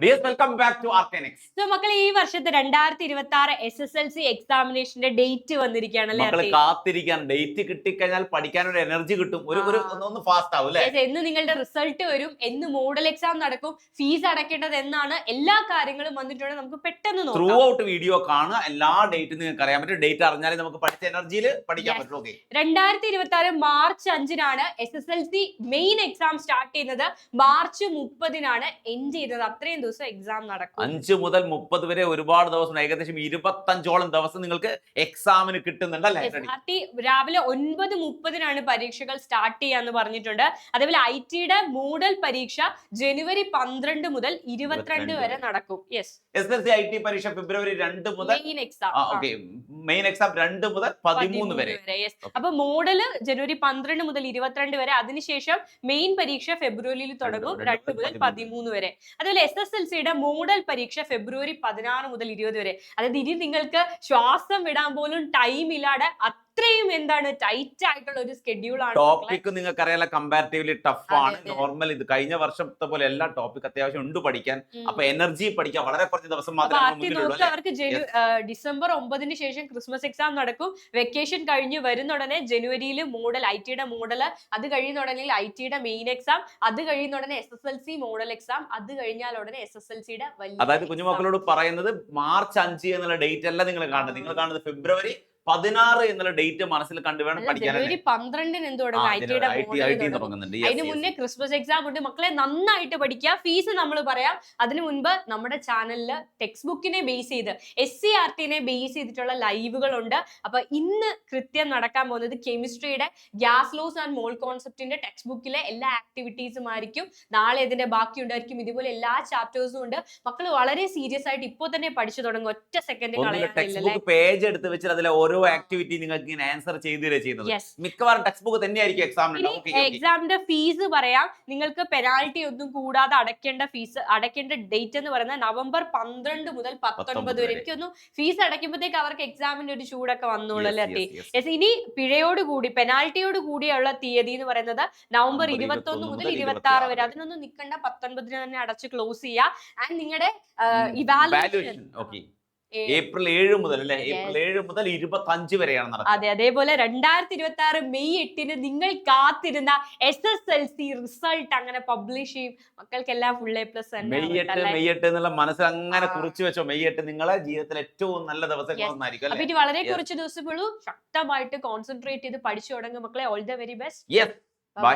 Welcome back to Artenix. So മക്കളെ, ഈ വർഷത്തെ 2026 SSLC എക്സാമിനേഷന്റെ ഡേറ്റ് വന്നിരിക്കുകയാണല്ലേ. മക്കള് കാത്തിരിക്കാൻ, ഡേറ്റ് കിട്ടിക്കഴിഞ്ഞാൽ പഠിക്കാൻ ഒരു എനർജി കിട്ടും, ഒന്ന് ഫാസ്റ്റ് ആവും അല്ലേ. എന്ന് നിങ്ങളുടെ റിസൾട്ട് വരും, എന്ന് മോഡൽ എക്സാം നടക്കും, ഫീസ് അടയ്ക്കേണ്ടത് എന്നാണ്, എല്ലാ കാര്യങ്ങളും വന്നിട്ടുണ്ട്. നമുക്ക് പെട്ടെന്ന് നോക്കാം. ത്രൂ ഔട്ട് വീഡിയോ കാണുക, എല്ലാ ഡേറ്റും നിങ്ങൾക്ക് അറിയാൻ പറ്റും. ഡേറ്റ് അറിഞ്ഞാലേ നമുക്ക് പഠിച്ച എനർജിയിൽ പഠിക്കാൻ പറ്റുള്ളൂ. 2026 മാർച്ച് 5-നാണ് SSLC മെയിൻ എക്സാം സ്റ്റാർട്ട് ചെയ്യുന്നത്. മാർച്ച് 30-നാണ് എൻഡ് ചെയ്യുന്നത്. അത്രയും ദിവസം എക്സാം നടക്കും. 5 മുതൽ 30 വരെ ഒരുപാട് ദിവസം, ഏകദേശം 25ഓളം ദിവസം നിങ്ങൾക്ക് എക്സാമിന് കിട്ടുന്നുണ്ടല്ലേ. രാവിലെ 9:30-നാണ് പരീക്ഷകൾ സ്റ്റാർട്ട് ചെയ്യാന്ന് പറഞ്ഞിട്ടുണ്ട്. അതേപോലെ IT-യുടെ മോഡൽ പരീക്ഷ ജനുവരി 12 മുതൽ 22 വരെ നടക്കും. SSLC IT പരീക്ഷ ഫെബ്രുവരി 2 മുതൽ മെയിൻ എക്സാം 2 മുതൽ 13 വരെ. അപ്പൊ മോഡല് ജനുവരി 12 മുതൽ 22 വരെ. അതിനുശേഷം മെയിൻ പരീക്ഷ ഫെബ്രുവരിയിൽ തുടങ്ങും, 2 മുതൽ 13 വരെ. അതുപോലെ SSLCയുടെ മോഡൽ പരീക്ഷ ഫെബ്രുവരി 16 മുതൽ 20 വരെ. അതായത് ഇനി നിങ്ങൾക്ക് ശ്വാസം വിടാൻ പോലും ടൈം ഇല്ലാതെ അത്രയും ടൈറ്റ് ആയിട്ടുള്ള ഒരു സ്കെഡ്യൂൾ ആണ്. ടോപ്പിക് നിങ്ങൾക്ക് അറിയാലോ, കമ്പാരിറ്റീവ്ലി ടഫ് ആണ്. നോർമൽ ഇത് കഴിഞ്ഞ വർഷത്തെ പോലെ എല്ലാ ടോപ്പിക് അത്യാവശ്യം ഉണ്ട് പഠിക്കാൻ. അപ്പൊ എനർജി പഠിക്കാൻ വളരെ കുറച്ച് ദിവസം മാത്രമേ. അവർക്ക് ഡിസംബർ 9-ന് ശേഷം ക്രിസ്മസ് എക്സാം നടക്കും. വെക്കേഷൻ കഴിഞ്ഞ് വരുന്ന ഉടനെ ജനുവരിയിൽ മോഡൽ IT-യുടെ മോഡൽ, അത് കഴിയുന്ന ഉടനെ IT-യുടെ മെയിൻ എക്സാം, അത് കഴിയുന്ന ഉടനെ SSLC മോഡൽ എക്സാം, അത് കഴിഞ്ഞാൽ ഉടനെ SSLCയുടെ വലിയ. അതായത് കുഞ്ഞുമക്കളോട് പറയുന്നത് മാർച്ച് 5 എന്നുള്ള ഡേറ്റ് അല്ല നിങ്ങൾ കാണുന്നത്. നിങ്ങൾ കാണുന്നത് ഫെബ്രുവരി 16 എന്നുള്ള ഡേറ്റ് മനസ്സിൽ കണ്ടു വേണം പഠിക്കാൻ. ജനുവരി 12-ന് അതിന് മുന്നേ ക്രിസ്മസ് എക്സാം ഉണ്ട്. മക്കളെ നന്നായിട്ട് പഠിക്കുക. ഫീസ് നമ്മൾ പറയാം. അതിനു മുൻപ് നമ്മുടെ ചാനലിൽ ടെക്സ്റ്റ് ബുക്കിനെ ബേസ് ചെയ്ത് SCERT-നെ ബേസ് ചെയ്തിട്ടുള്ള ലൈവുകളുണ്ട്. അപ്പൊ ഇന്ന് കൃത്യം നടക്കാൻ പോകുന്നത് കെമിസ്ട്രിയുടെ ഗ്യാസ് ലോസ് ആൻഡ് മോൾ കോൺസെപ്റ്റിന്റെ ടെക്സ്റ്റ് ബുക്കിലെ എല്ലാ ആക്ടിവിറ്റീസും ആയിരിക്കും. നാളെ ഇതിന്റെ ബാക്കി ഉണ്ടായിരിക്കും. ഇതുപോലെ എല്ലാ ചാപ്റ്റേഴ്സും ഉണ്ട്. മക്കൾ വളരെ സീരിയസ് ആയിട്ട് ഇപ്പോ തന്നെ പഠിച്ചു തുടങ്ങും. ഒറ്റ സെക്കൻഡ് പേജ് എടുത്ത് വെച്ചിട്ട് അതിലെ ഓരോ ആക്ടിവിറ്റി നിങ്ങൾക്ക് ഇങ്ങനെ ആൻസർ ചെയ്യുന്നത്. മിക്കവാറും ടെക്സ്റ്റ് ബുക്ക് തന്നെയായിരിക്കും എക്സാമിന്. എക്സാമിന്റെ ഫീസ് പറയാം. നിങ്ങൾക്ക് പെനാൽറ്റി ഒന്നും കൂടാതെ അടയ്ക്കേണ്ട ഡേറ്റ് എന്ന് പറയുന്നത് നവംബർ 12 മുതൽ 19 വരെ. എനിക്കൊന്നും ഫീസ് അടയ്ക്കുമ്പോഴത്തേക്ക് അവർക്ക് എക്സാമിന്റെ ഒരു ചൂടൊക്കെ വന്നോളല്ലേ. ഇനി പിഴയോട് കൂടി, പെനാൽറ്റിയോട് കൂടിയുള്ള തീയതി എന്ന് പറയുന്നത് നവംബർ 21 മുതൽ 26 വരെ. അതിനൊന്നും നിൽക്കണ്ട, 19-ന് തന്നെ അടച്ച് ക്ലോസ് ചെയ്യുക. ആൻഡ് നിങ്ങളുടെ ഇവാലുവേഷൻ ഏപ്രിൽ 7 മുതൽ അല്ലെ, ഏപ്രിൽ 7 മുതൽ 25 വരെയാണ് നടക്കുന്നത്. അതെ, അതേപോലെ 2026 മെയ് 8-ന് നിങ്ങൾ കാത്തിരുന്ന SSLC റിസൾട്ട് അങ്ങനെ പബ്ലിഷ് ചെയ്യും. മക്കൾക്കെല്ലാം ഫുൾ A+ മെയ് 8 എന്നുള്ള മനസ്സിൽ അങ്ങനെ കുറിച്ച് വെച്ചോ. മെയ് 8 നിങ്ങളെ ജീവിതത്തിൽ ഏറ്റവും നല്ല ദിവസം. അപ്പൊ ഇനി വളരെ കുറച്ച് ദിവസമുള്ളൂ. ശക്തമായിട്ട് കോൺസെൻട്രേറ്റ് ചെയ്ത് പഠിച്ചു തുടങ്ങും മക്കളെ. All the very best. By.